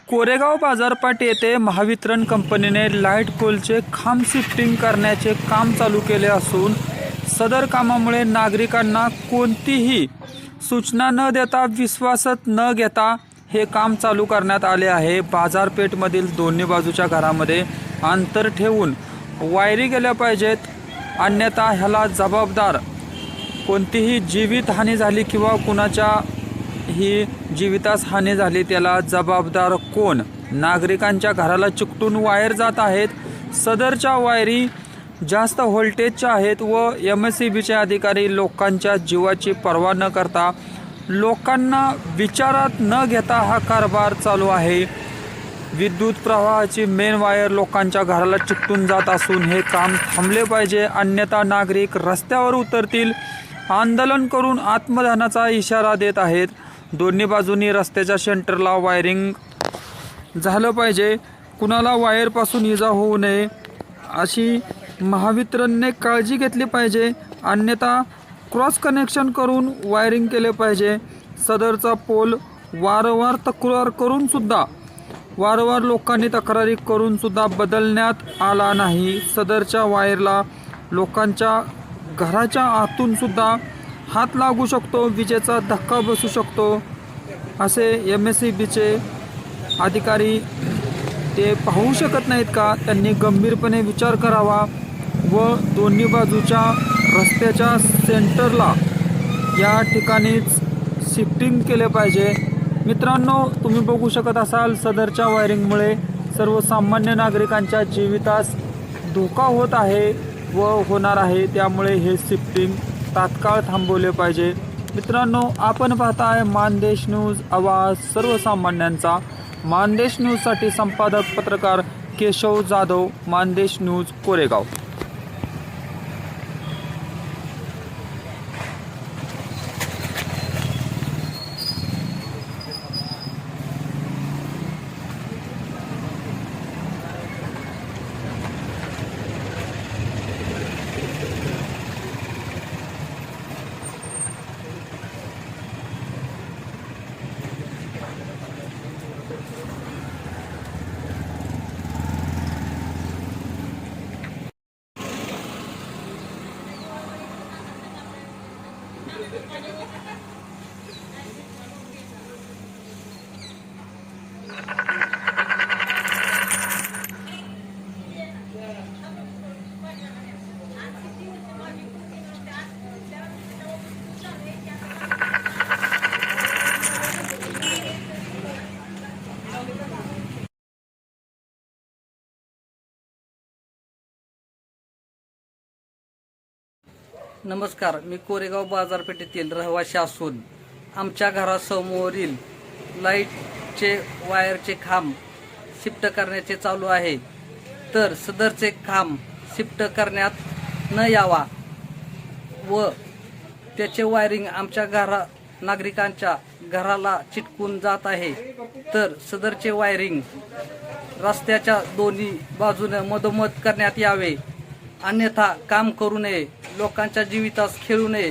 कोरेगाव बाजारपेठ येथे महावितरण कंपनीने लाईट पोलचे खांब शिफ्टिंग करण्याचे काम चालू केले असून सदर कामामुळे नागरिकांना कोणतीही सूचना न देता विश्वासात न घेता हे काम चालू करण्यात आले आहे। बाजारपेठमधील दोन्ही बाजूच्या घरामध्ये अंतर ठेवून वायरी गेल्या पाहिजेत, अन्यथा ह्याला जबाबदार कोणतीही जीवितहानी झाली किंवा कुणाच्या ही जीवितास हानी झाली त्याला जबाबदार कोण? नागरिकांच्या घराला चिकटून वायर जात आहेत। सदरच्या वायरी जास्त व्होल्टेजच्या आहेत व MSEBचे अधिकारी लोकांच्या जीवाची पर्वा न करता लोकांना विचारात न घेता हा कारभार चालू आहे। विद्युत प्रवाहाची मेन वायर लोकांच्या घराला चिकटून जात असून हे काम थांबले पाहिजे, अन्यथा नागरिक रस्त्यावर उतरतील, आंदोलन करून आत्मदहनाचा इशारा देत आहेत। दोन्ही बाजूंनी रस्त्याच्या सेंटरला वायरिंग झालं पाहिजे, कुणाला वायरपासून इजा होऊ नये अशी महावितरणने काळजी घेतली पाहिजे, अन्यथा क्रॉस कनेक्शन करून वायरिंग केले पाहिजे। सदरचा पोल वारंवार लोकांनी तक्रारी करून सुद्धा बदलण्यात आला नाही। सदरच्या वायरला लोकांच्या घराच्या आतून सुद्धा हात लागू शकतो, विजेचा धक्का बसू शकतो असे MSEBचे अधिकारी ते पाहू शकत नाहीत का? त्यांनी गंभीरपणे विचार करावा व दोन्ही बाजूच्या रस्त्याच्या सेंटरला या ठिकाणीच शिफ्टिंग केले पाहिजे। मित्रांनो, तुम्ही बघू शकत असाल सदरच्या वायरिंगमुळे सर्वसामान्य नागरिकांच्या जीवितास धोका होत आहे व होणार आहे, त्यामुळे हे शिफ्टिंग तात्काळ थांबवले पाहिजे। मित्रांनो, आपण पाहताय मानदेश न्यूज, आवाज सर्वसामान्यांचा। मानदेश न्यूजसाठी संपादक पत्रकार केशव जाधव, मानदेश न्यूज, कोरेगाव। नमस्कार, मी कोरेगाव बाजारपेठेतील रहिवासी असून आमच्या घरासमोरील लाईटचे वायरचे खांब शिफ्ट करण्याचे चालू आहे। तर सदरचे खांब शिफ्ट करण्यात न यावा व त्याचे वायरिंग आमच्या नागरिकांच्या घराला चिटकून जात आहे। तर सदरचे वायरिंग रस्त्याच्या दोन्ही बाजूने मधोमध करण्यात यावे, अन्यथा काम करू नये, लोकांच्या जीवितास खेळू नये